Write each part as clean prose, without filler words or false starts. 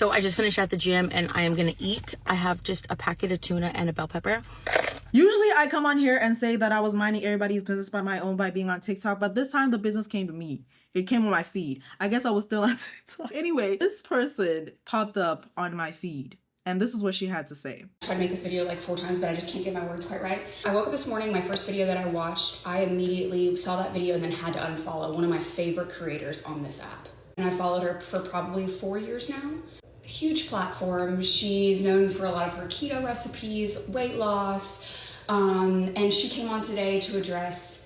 So I just finished at the gym and I am gonna eat. I have just a packet of tuna and a bell pepper. Usually I come on here and say that I was minding everybody's business by my own by being on TikTok, but this time the business came to me. It came on my feed. I guess I was still on TikTok. Anyway, this person popped up on my feed and this is what she had to say. I tried to make this video like 4 times, but I just can't get my words quite right. I woke up this morning, my first video that I watched, I immediately saw that video and then had to unfollow one of my favorite creators on this app. And I followed her for probably 4 years now. Huge platform. She's known for a lot of her keto recipes, weight loss, and she came on today to address,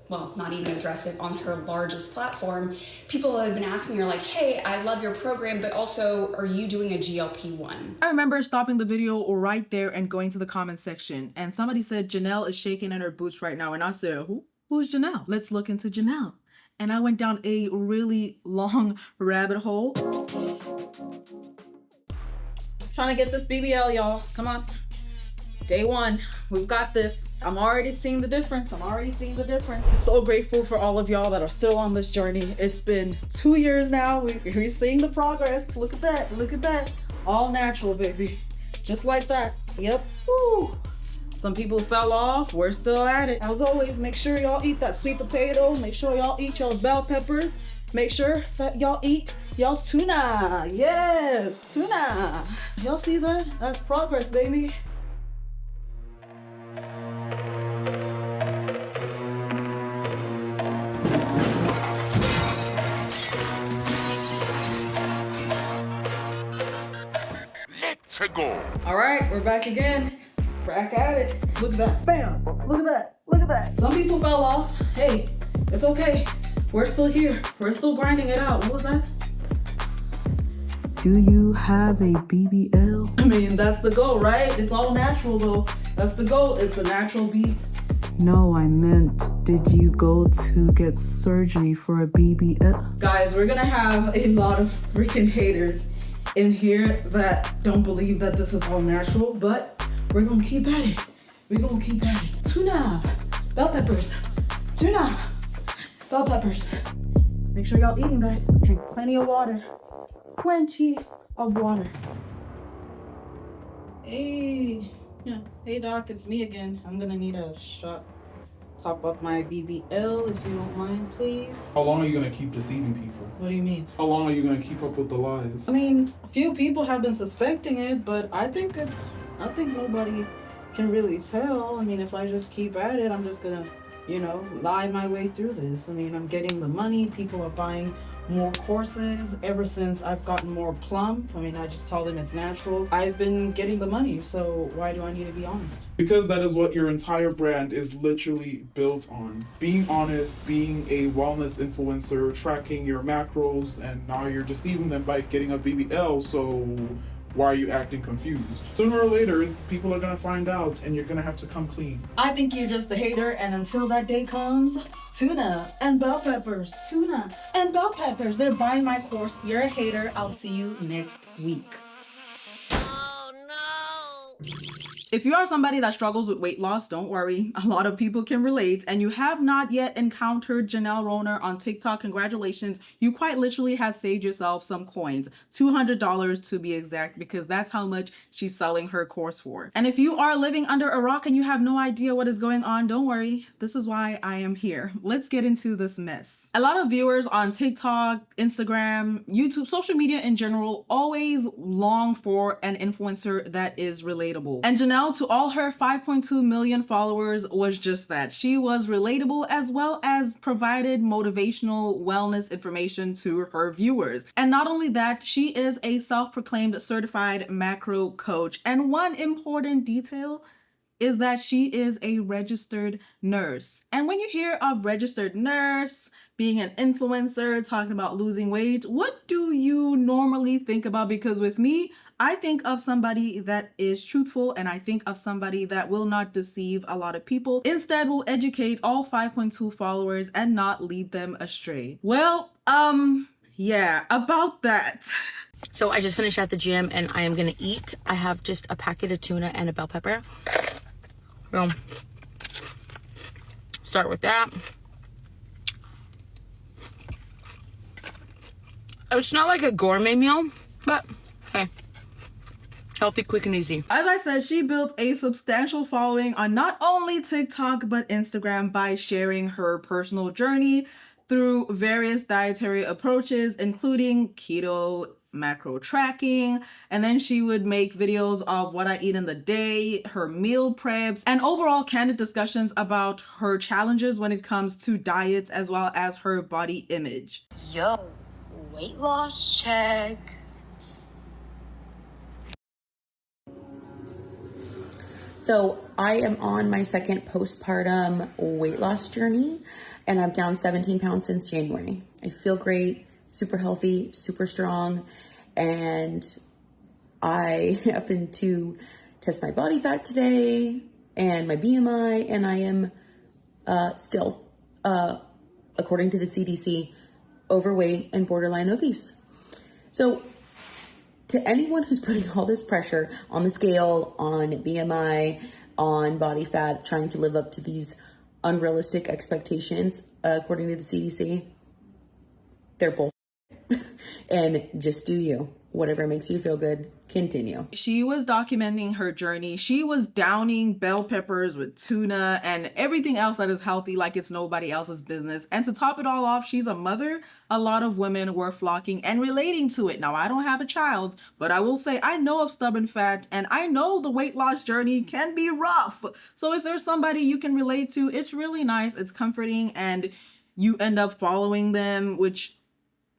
well, not even address it, on her largest platform. People have been asking her like, hey, I love your program, but also, are you doing a GLP-1? I remember stopping the video right there and going to the comment section, and somebody said Janelle is shaking in her boots right now, and I said, who's Janelle? Let's look into Janelle. And I went down a really long rabbit hole. Trying to get this BBL, y'all. Come on. Day 1. We've got this. I'm already seeing the difference. So grateful for all of y'all that are still on this journey. It's been 2 years now. We're seeing the progress. Look at that. Look at that. All natural, baby. Just like that. Yep. Woo. Some people fell off. We're still at it. As always, make sure y'all eat that sweet potato. Make sure y'all eat y'all's bell peppers. Make sure that y'all eat y'all's tuna. Yes, tuna. Y'all see that? That's progress, baby. Let's go. All right, we're back again. Back at it. Look at that. Bam. Look at that. Look at that. Some people fell off. Hey, it's okay. We're still here. We're still grinding it out. What was that? Do you have a BBL? I mean, that's the goal, right? It's all natural though. That's the goal. It's a natural BBL. No, I meant, did you go to get surgery for a BBL? Guys, we're gonna have a lot of freaking haters in here that don't believe that this is all natural, but we're gonna keep at it. We're gonna keep at it. Tuna, bell peppers, tuna, bell peppers. Make sure y'all eating that. Drink plenty of water. Plenty of water. Hey, yeah. Hey doc, it's me again. I'm gonna need a shot. Top up my BBL if you don't mind, please. How long are you gonna keep deceiving people? What do you mean? How long are you gonna keep up with the lies? I mean, a few people have been suspecting it, but I think nobody can really tell. I mean, if I just keep at it, I'm just gonna, lie my way through this. I mean, I'm getting the money. People are buying more courses ever since I've gotten more plump. I mean, I just tell them it's natural. I've been getting the money, so why do I need to be honest? Because that is what your entire brand is literally built on. Being honest, being a wellness influencer, tracking your macros, and now you're deceiving them by getting a BBL, so why are you acting confused? Sooner or later, people are gonna find out and you're gonna have to come clean. I think you're just a hater, and until that day comes, tuna and bell peppers, tuna and bell peppers. They're buying my course. You're a hater. I'll see you next week. Oh no. If you are somebody that struggles with weight loss, don't worry. A lot of people can relate, and you have not yet encountered Janelle Roner on TikTok, congratulations. You quite literally have saved yourself some coins, $200 to be exact, because that's how much she's selling her course for. And if you are living under a rock and you have no idea what is going on, don't worry. This is why I am here. Let's get into this mess. A lot of viewers on TikTok, Instagram, YouTube, social media in general, always long for an influencer that is relatable. And Janelle, to all her 5.2 million followers, was just that. She was relatable as well as provided motivational wellness information to her viewers. And not only that, she is a self-proclaimed certified macro coach. And one important detail is that she is a registered nurse. And when you hear of registered nurse, being an influencer, talking about losing weight, what do you normally think about? Because with me, I think of somebody that is truthful, and I think of somebody that will not deceive a lot of people. Instead, will educate all 5.2 followers and not lead them astray. Well, yeah, about that. So I just finished at the gym and I am gonna eat. I have just a packet of tuna and a bell pepper. So start with that. It's not like a gourmet meal, but Okay. Healthy, quick, and easy. As I said, she built a substantial following on not only TikTok but Instagram by sharing her personal journey through various dietary approaches, including keto, macro tracking, and then she would make videos of what I eat in the day, her meal preps, and overall candid discussions about her challenges when it comes to diets as well as her body image. Yo, weight loss check. So I am on my second postpartum weight loss journey, and I'm down 17 pounds since January. I feel great, super healthy, super strong, and I happened to test my body fat today and my BMI, and I am still, according to the CDC, overweight and borderline obese. So to anyone who's putting all this pressure on the scale, on BMI, on body fat, trying to live up to these unrealistic expectations, according to the CDC, they're bull. And just do you. Whatever makes you feel good, continue. She was documenting her journey. She was downing bell peppers with tuna and everything else that is healthy like it's nobody else's business. And to top it all off, she's a mother. A lot of women were flocking and relating to it. Now, I don't have a child, but I will say I know of stubborn fat and I know the weight loss journey can be rough. So if there's somebody you can relate to, it's really nice. It's comforting, and you end up following them, which,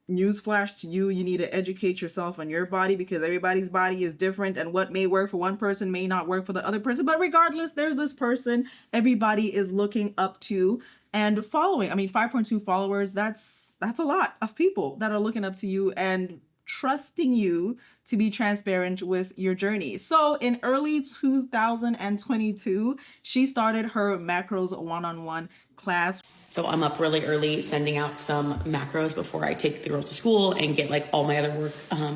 newsflash to you, you need to educate yourself on your body because everybody's body is different, and what may work for one person may not work for the other person. But regardless, there's this person everybody is looking up to and following. I mean, 5.2 followers, that's a lot of people that are looking up to you and trusting you to be transparent with your journey. So in early 2022, she started her macros one-on-one class. So I'm up really early sending out some macros before I take the girls to school and get like all my other work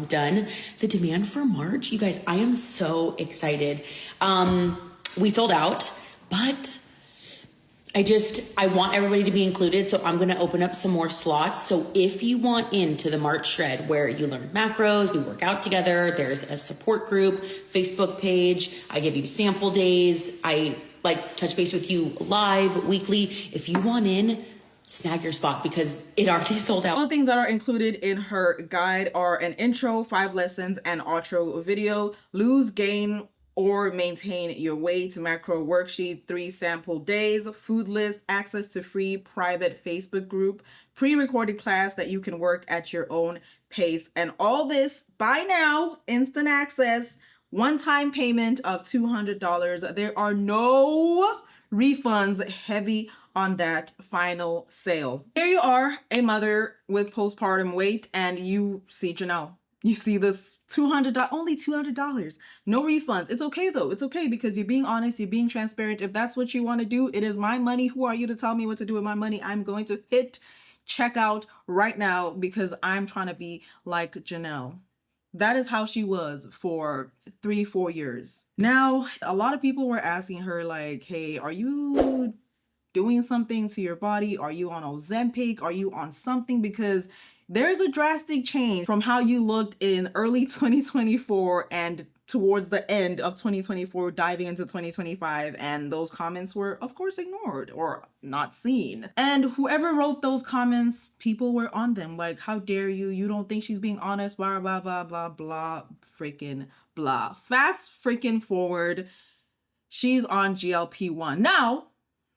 done. The demand for March, you guys, I am so excited. We sold out, but I want everybody to be included. So I'm going to open up some more slots. So if you want into the March shred where you learn macros, we work out together, there's a support group, Facebook page, I give you sample days, I like touch base with you live, weekly. If you want in, snag your spot because it already sold out. All the things that are included in her guide are an intro, 5 lessons, and outro video, lose, gain, or maintain your weight, macro worksheet, 3 sample days, food list, access to free private Facebook group, pre-recorded class that you can work at your own pace, and all this buy now, instant access, one-time payment of $200. There are no refunds, heavy on that final sale. Here you are, a mother with postpartum weight, and you see Janelle. You see this $200, only $200, no refunds. It's okay though. It's okay because you're being honest, you're being transparent. If that's what you want to do, it is my money. Who are you to tell me what to do with my money? I'm going to hit checkout right now because I'm trying to be like Janelle. That is how she was for 3-4 years. Now, a lot of people were asking her like, hey, are you doing something to your body? Are you on Ozempic? Are you on something? Because there's a drastic change from how you looked in early 2024 and towards the end of 2024, diving into 2025. And those comments were, of course, ignored or not seen. And whoever wrote those comments, people were on them. Like, how dare you? You don't think she's being honest? Blah, blah, blah, blah, blah, freaking blah. Fast freaking forward. She's on GLP-1. Now,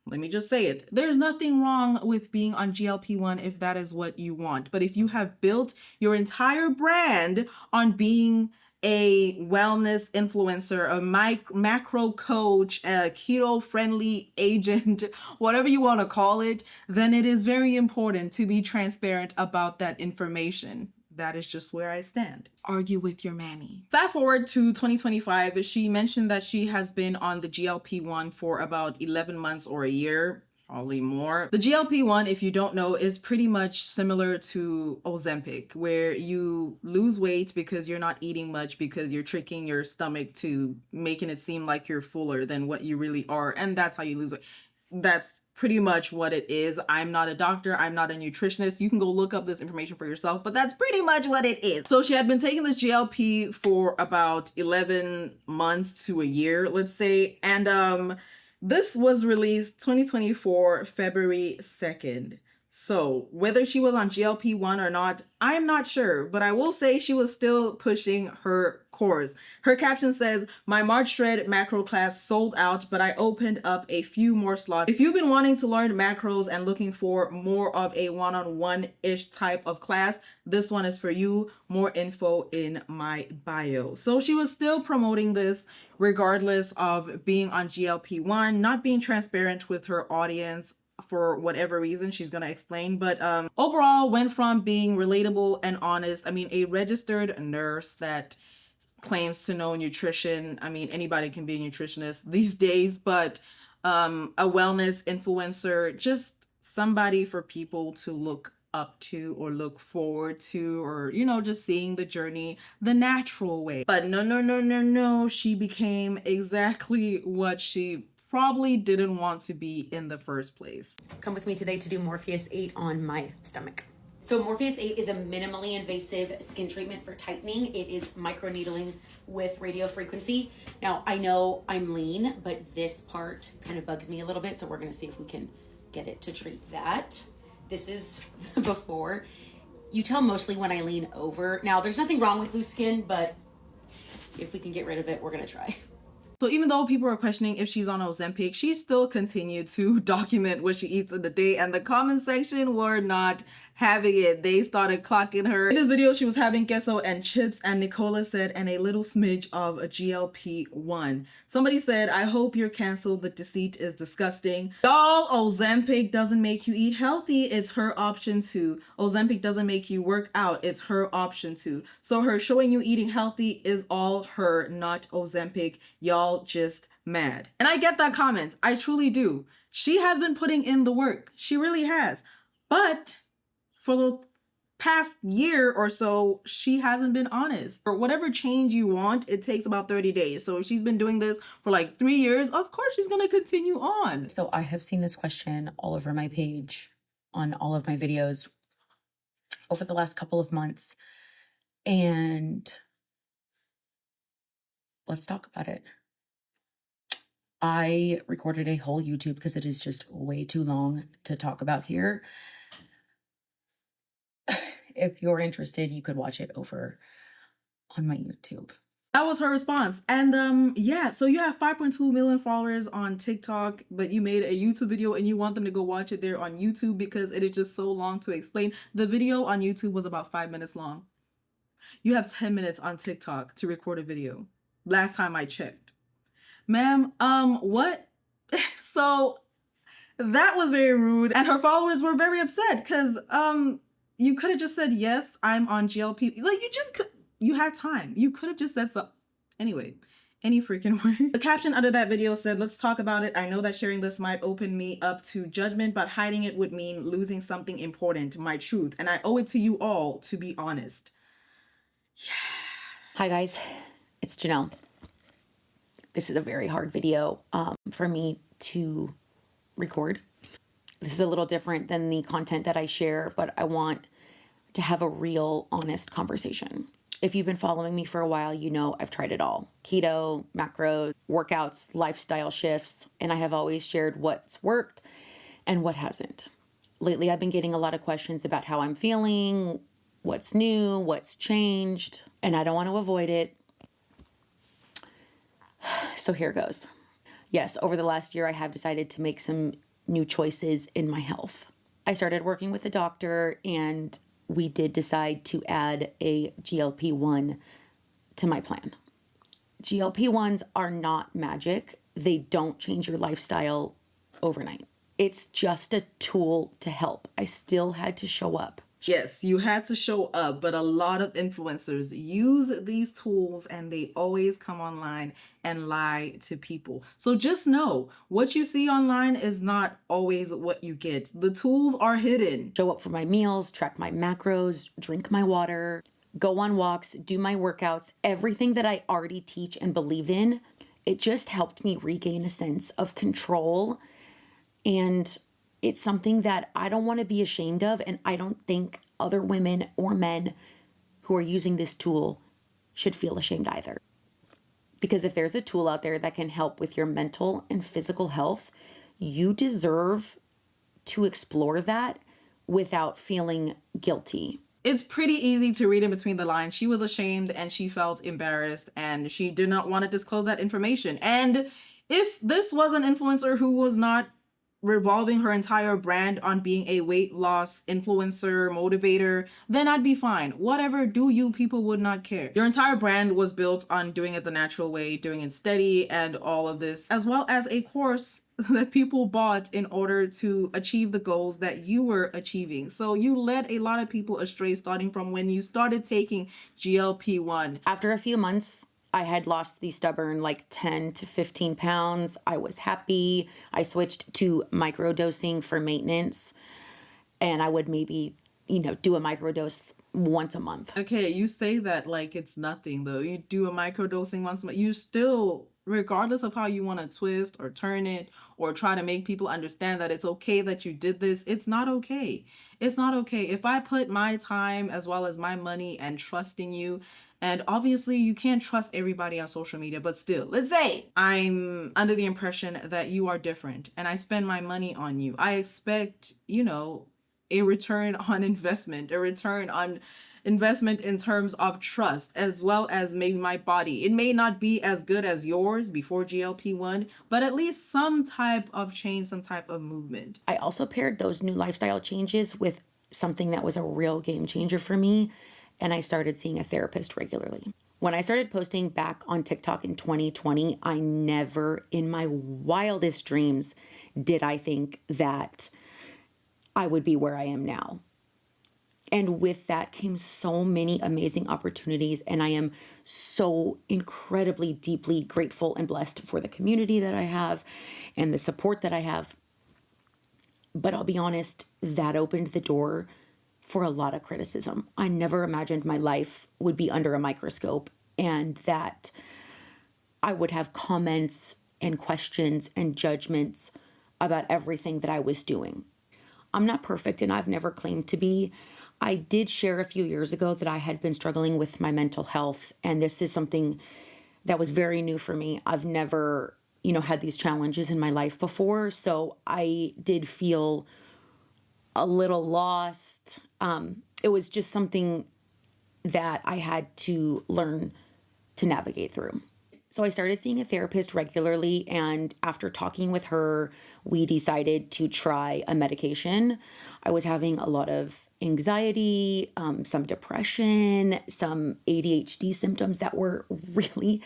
let me just say it. There's nothing wrong with being on GLP-1 if that is what you want. But if you have built your entire brand on being a wellness influencer, a macro coach, a keto-friendly agent, whatever you want to call it, then it is very important to be transparent about that information. That is just where I stand. Argue with your mammy. Fast forward to 2025, she mentioned that she has been on the GLP-1 for about 11 months or a year, probably more. The GLP-1, if you don't know, is pretty much similar to Ozempic, where you lose weight because you're not eating much, because you're tricking your stomach to making it seem like you're fuller than what you really are. And that's how you lose weight. that's pretty much what it is. I'm not a doctor. I'm not a nutritionist. You can go look up this information for yourself, but that's pretty much what it is. So she had been taking this GLP for about 11 months to a year, let's say. And this was released 2024, February 2nd. So whether she was on GLP-1 or not, I'm not sure, but I will say she was still pushing her course. Her caption says, "My March Shred macro class sold out, but I opened up a few more slots. If you've been wanting to learn macros and looking for more of a one-on-one-ish type of class, this one is for you. More info in my bio." So she was still promoting this regardless of being on GLP-1, not being transparent with her audience for whatever reason she's gonna explain, but overall went from being relatable and honest. I mean, a registered nurse that claims to know nutrition. I mean, anybody can be a nutritionist these days, but a wellness influencer, just somebody for people to look up to or look forward to, or, you know, just seeing the journey the natural way. But no, she became exactly what she probably didn't want to be in the first place. Come with me today to do Morpheus 8 on my stomach. So Morpheus 8 is a minimally invasive skin treatment for tightening. It is microneedling with radio frequency. Now, I know I'm lean, but this part kind of bugs me a little bit, so we're gonna see if we can get it to treat that. This is before. You tell mostly when I lean over. Now, there's nothing wrong with loose skin, but if we can get rid of it, we're gonna try. So even though people are questioning if she's on Ozempic, she still continued to document what she eats in the day, and the comment section were not having it. They started clocking her. In this video, she was having queso and chips, and Nicola said, "and a little smidge of a GLP-1. Somebody said, "I hope you're canceled. The deceit is disgusting." Y'all, Ozempic doesn't make you eat healthy. It's her option to. Ozempic doesn't make you work out. It's her option to. So her showing you eating healthy is all her, not Ozempic. Y'all just mad. And I get that comment. I truly do. She has been putting in the work. She really has. But for the past year or so, she hasn't been honest. For whatever change you want, it takes about 30 days. So if she's been doing this for like 3 years, of course she's gonna continue on. So I have seen this question all over my page, on all of my videos over the last couple of months. And let's talk about it. I recorded a whole YouTube because it is just way too long to talk about here. If you're interested, you could watch it over on my YouTube. That was her response. And yeah, so you have 5.2 million followers on TikTok, but you made a YouTube video and you want them to go watch it there on YouTube because it is just so long to explain. The video on YouTube was about 5 minutes long. You have 10 minutes on TikTok to record a video. Last time I checked. Ma'am, what? So that was very rude. And her followers were very upset because you could have just said, "Yes, I'm on GLP." Like, you had time. You could have just said so. Anyway, any freaking way. The caption under that video said, "Let's talk about it. I know that sharing this might open me up to judgment, but hiding it would mean losing something important, my truth. And I owe it to you all to be honest." Yeah. Hi guys, it's Janelle. This is a very hard video for me to record. This is a little different than the content that I share, but I want to have a real, honest conversation. If you've been following me for a while, you know I've tried it all. Keto, macros, workouts, lifestyle shifts, and I have always shared what's worked and what hasn't. Lately, I've been getting a lot of questions about how I'm feeling, what's new, what's changed, and I don't want to avoid it. So here goes. Yes, over the last year, I have decided to make some new choices in my health. I started working with a doctor, and we did decide to add a GLP-1 to my plan. GLP-1s are not magic. They don't change your lifestyle overnight. It's just a tool to help. I still had to show up. Yes, you had to show up, but a lot of influencers use these tools and they always come online and lie to people. So just know what you see online is not always what you get. The tools are hidden. Show up for my meals, track my macros, drink my water, go on walks, do my workouts, everything that I already teach and believe in. It just helped me regain a sense of control And it's something that I don't want to be ashamed of. And I don't think other women or men who are using this tool should feel ashamed either. Because if there's a tool out there that can help with your mental and physical health, you deserve to explore that without feeling guilty. It's pretty easy to read in between the lines. She was ashamed and she felt embarrassed and she did not want to disclose that information. And if this was an influencer who was not revolving her entire brand on being a weight loss influencer, motivator, then I'd be fine. Whatever, do you, people would not care. Your entire brand was built on doing it the natural way, doing it steady, and all of this, as well as a course that people bought in order to achieve the goals that you were achieving. So you led a lot of people astray starting from when you started taking GLP-1. After a few months, I had lost the stubborn 10 to 15 pounds. I was happy. I switched to microdosing for maintenance. And I would maybe, do a microdose once a month. Okay, you say that like it's nothing though. You do a microdosing once a month. You still, regardless of how you want to twist or turn it or try to make people understand that it's okay that you did this, it's not okay. It's not okay. If I put my time as well as my money and trust in you, and obviously you can't trust everybody on social media, but still, let's say I'm under the impression that you are different and I spend my money on you. I expect, a return on investment, a return on investment in terms of trust, as well as maybe my body. It may not be as good as yours before GLP-1, but at least some type of change, some type of movement. I also paired those new lifestyle changes with something that was a real game changer for me. And I started seeing a therapist regularly. When I started posting back on TikTok in 2020, I never in my wildest dreams did I think that I would be where I am now. And with that came so many amazing opportunities. And I am so incredibly, deeply grateful and blessed for the community that I have and the support that I have. But I'll be honest, that opened the door for a lot of criticism. I never imagined my life would be under a microscope and that I would have comments and questions and judgments about everything that I was doing. I'm not perfect and I've never claimed to be. I did share a few years ago that I had been struggling with my mental health, and this is something that was very new for me. I've never, had these challenges in my life before, so I did feel a little lost. It was just something that I had to learn to navigate through. So I started seeing a therapist regularly, and after talking with her, we decided to try a medication. I was having a lot of anxiety, some depression, some ADHD symptoms that were really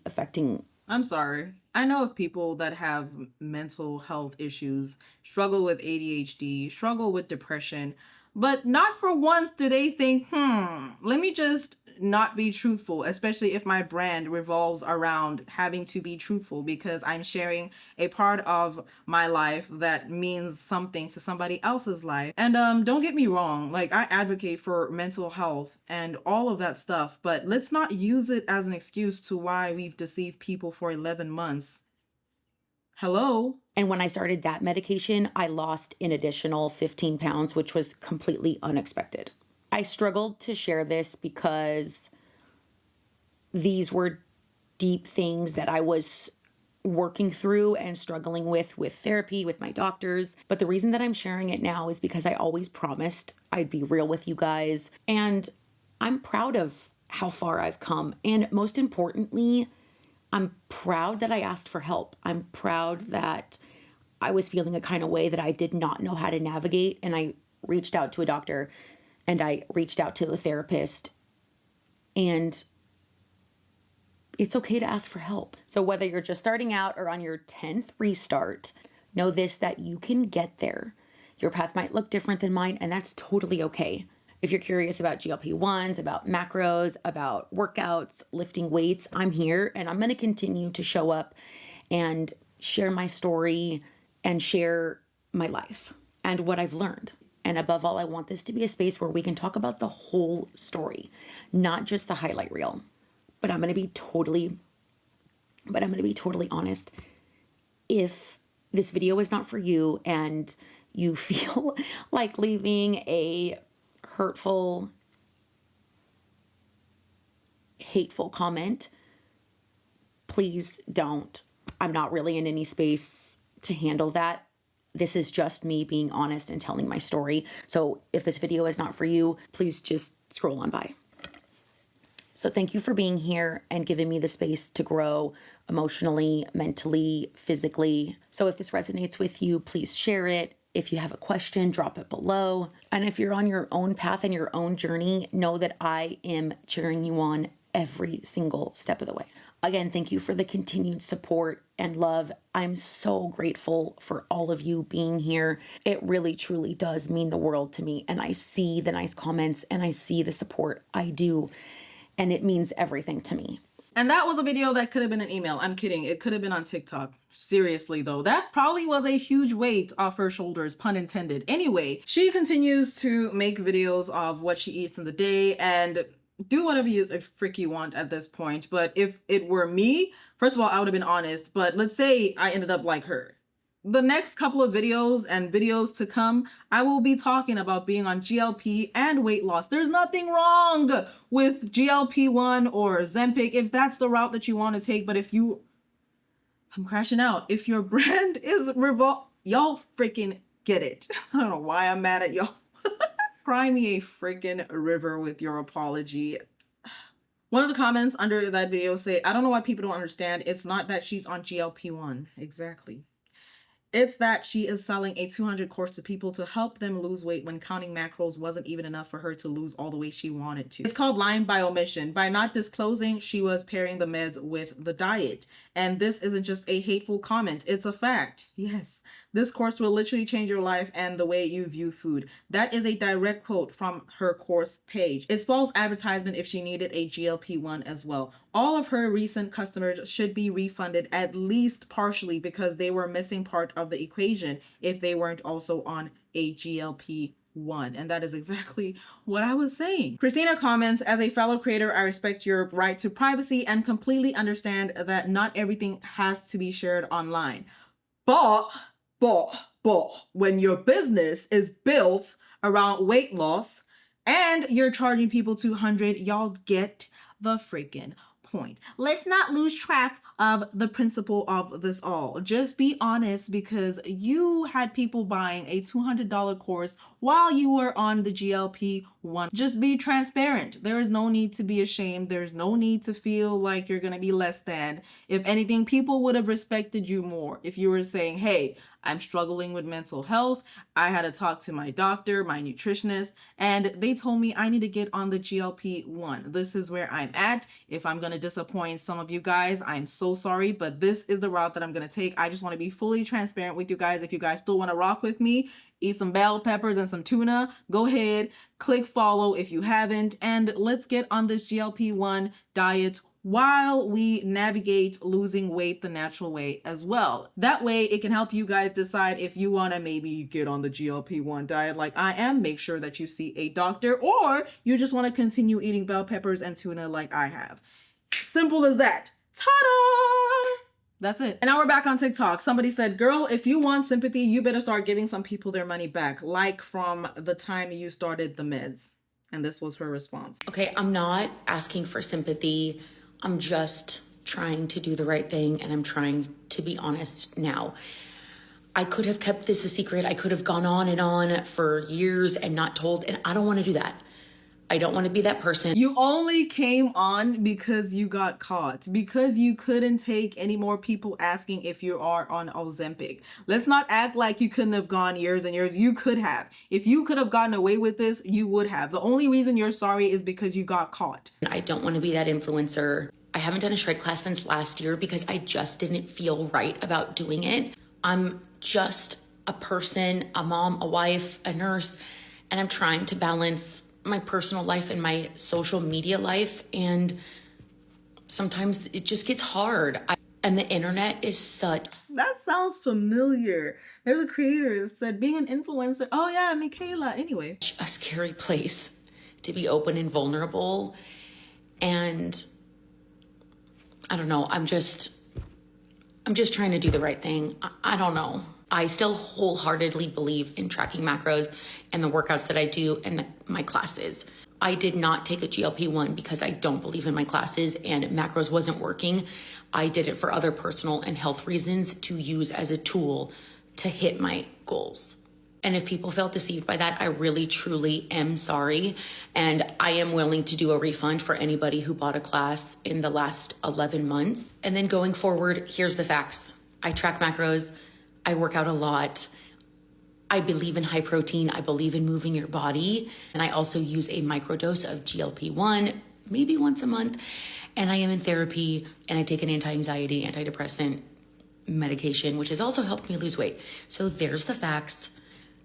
affecting. I'm sorry. I know of people that have mental health issues, struggle with ADHD, struggle with depression, but not for once do they think, let me just not be truthful, especially if my brand revolves around having to be truthful because I'm sharing a part of my life that means something to somebody else's life. And don't get me wrong, I advocate for mental health and all of that stuff, but let's not use it as an excuse to why we've deceived people for 11 months. Hello? And when I started that medication, I lost an additional 15 pounds, which was completely unexpected. I struggled to share this because these were deep things that I was working through and struggling with therapy, with my doctors. But the reason that I'm sharing it now is because I always promised I'd be real with you guys. And I'm proud of how far I've come. And most importantly, I'm proud that I asked for help. I'm proud that I was feeling a kind of way that I did not know how to navigate. And I reached out to a doctor and I reached out to a therapist. And it's okay to ask for help. So whether you're just starting out or on your 10th restart, know this, that you can get there. Your path might look different than mine, and that's totally okay. If you're curious about GLP-1s, about macros, about workouts, lifting weights, I'm here and I'm going to continue to show up and share my story and share my life and what I've learned. And above all, I want this to be a space where we can talk about the whole story, not just the highlight reel. But I'm going to be totally honest. If this video is not for you and you feel like leaving a hurtful, hateful comment, please don't. I'm not really in any space to handle that. This is just me being honest and telling my story. So if this video is not for you, please just scroll on by. So thank you for being here and giving me the space to grow emotionally, mentally, physically. So if this resonates with you, please share it. If you have a question, drop it below. And if you're on your own path and your own journey, know that I am cheering you on every single step of the way. Again, thank you for the continued support and love. I'm so grateful for all of you being here. It really, truly does mean the world to me. And I see the nice comments and I see the support. I do. And it means everything to me. And that was a video that could have been an email. I'm kidding. It could have been on TikTok. Seriously, though, that probably was a huge weight off her shoulders, pun intended. Anyway, she continues to make videos of what she eats in the day and do whatever you frick you want at this point. But if it were me, first of all, I would have been honest. But let's say I ended up like her. The next couple of videos and videos to come, I will be talking about being on GLP and weight loss. There's nothing wrong with GLP-1 or Ozempic if that's the route that you want to take. But if you, I'm crashing out. If your brand is y'all freaking get it. I don't know why I'm mad at y'all. Cry me a freaking river with your apology. One of the comments under that video say, I don't know why people don't understand. It's not that she's on GLP-1. Exactly. It's that she is selling a 200 course to people to help them lose weight when counting macros wasn't even enough for her to lose all the weight she wanted to. It's called lying by omission. By not disclosing, she was pairing the meds with the diet. And this isn't just a hateful comment. It's a fact. Yes, this course will literally change your life and the way you view food. That is a direct quote from her course page. It's false advertisement if she needed a GLP-1 as well. All of her recent customers should be refunded at least partially because they were missing part of the equation if they weren't also on a GLP-1. And that is exactly what I was saying. Christina comments, as a fellow creator, I respect your right to privacy and completely understand that not everything has to be shared online. But when your business is built around weight loss and you're charging people $200, y'all get the freaking point. Let's not lose track of the principle of this all. Just be honest, because you had people buying a $200 course while you were on the GLP-1. Just be transparent. There is no need to be ashamed. There's no need to feel like you're going to be less than. If anything, people would have respected you more if you were saying, hey, I'm struggling with mental health. I had to talk to my doctor, my nutritionist, and they told me I need to get on the GLP-1. This is where I'm at. If I'm going to disappoint some of you guys, I'm so sorry, but this is the route that I'm going to take. I just want to be fully transparent with you guys. If you guys still want to rock with me, eat some bell peppers and some tuna, go ahead, click follow if you haven't, and let's get on this GLP-1 diet while we navigate losing weight the natural way as well. That way it can help you guys decide if you want to maybe get on the GLP-1 diet like I am, make sure that you see a doctor, or you just want to continue eating bell peppers and tuna like I have. Simple as that. Ta-da! That's it. And now we're back on TikTok. Somebody said, girl, if you want sympathy, you better start giving some people their money back, like from the time you started the meds. And this was her response. Okay, I'm not asking for sympathy. I'm just trying to do the right thing, and I'm trying to be honest now. I could have kept this a secret. I could have gone on and on for years and not told, and I don't want to do that. I don't want to be that person. You only came on because you got caught, because you couldn't take any more people asking if you are on Ozempic. Let's not act like you couldn't have gone years and years. You could have. If you could have gotten away with this, you would have. The only reason you're sorry is because you got caught. I don't want to be that influencer. I haven't done a shred class since last year because I just didn't feel right about doing it. I'm just a person, a mom, a wife, a nurse, and I'm trying to balance my personal life and my social media life, and sometimes it just gets hard. And the internet is such... That sounds familiar. There's a creator that said being an influencer. Oh yeah, Michaela. Anyway, a scary place to be open and vulnerable. And I don't know, I'm I'm just trying to do the right thing. I don't know. I still wholeheartedly believe in tracking macros and the workouts that I do and my classes. I did not take a GLP-1 because I don't believe in my classes and macros wasn't working. I did it for other personal and health reasons to use as a tool to hit my goals. And if people felt deceived by that, I really, truly am sorry. And I am willing to do a refund for anybody who bought a class in the last 11 months. And then going forward, here's the facts. I track macros. I work out a lot. I believe in high protein. I believe in moving your body. And I also use a microdose of GLP-1, maybe once a month. And I am in therapy and I take an anti-anxiety, antidepressant medication, which has also helped me lose weight. So there's the facts.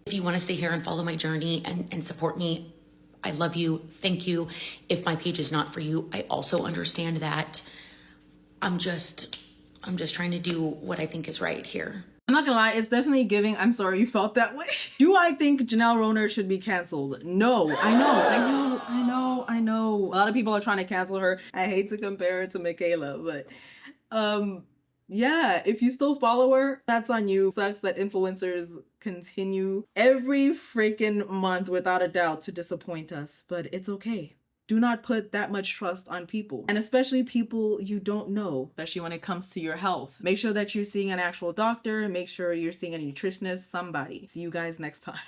If you want to stay here and follow my journey and support me, I love you. Thank you. If my page is not for you, I also understand that. I'm just trying to do what I think is right here. I'm not gonna lie, it's definitely giving, I'm sorry you felt that way. Do I think Janelle Roner should be canceled? No. I know. A lot of people are trying to cancel her. I hate to compare her to Michaela, but yeah, if you still follow her, that's on you. Sucks that influencers continue every freaking month without a doubt to disappoint us, but it's okay. Do not put that much trust on people, and especially people you don't know, especially when it comes to your health. Make sure that you're seeing an actual doctor, make sure you're seeing a nutritionist, somebody. See you guys next time.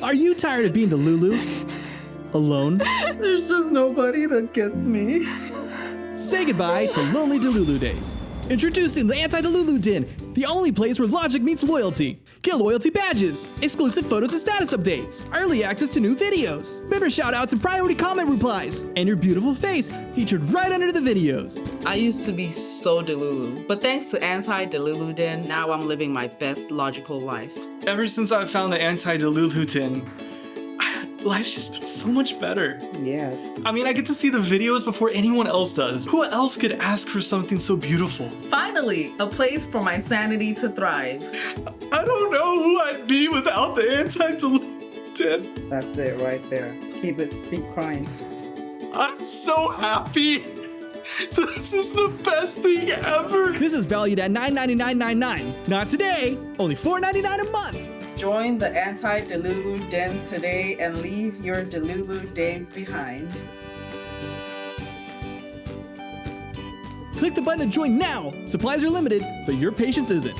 Are you tired of being Delulu? Alone? There's just nobody that gets me. Say goodbye to lonely Delulu days. Introducing the Anti-Delulu Den, the only place where logic meets loyalty. Get loyalty badges, exclusive photos and status updates, early access to new videos, member shoutouts and priority comment replies, and your beautiful face featured right under the videos. I used to be so Delulu, but thanks to Anti-Delulu Den, now I'm living my best logical life. Ever since I found the anti-delulu tin, life's just been so much better. Yeah. I mean, I get to see the videos before anyone else does. Who else could ask for something so beautiful? Finally, a place for my sanity to thrive. I don't know who I'd be without the anti-delulu tin. That's it right there. Keep crying. I'm so happy. This is the best thing ever. This is valued at $9.99.99. Not today, only $4.99 a month. Join the Anti-Delulu Den today and leave your Delulu days behind. Click the button to join now. Supplies are limited, but your patience isn't.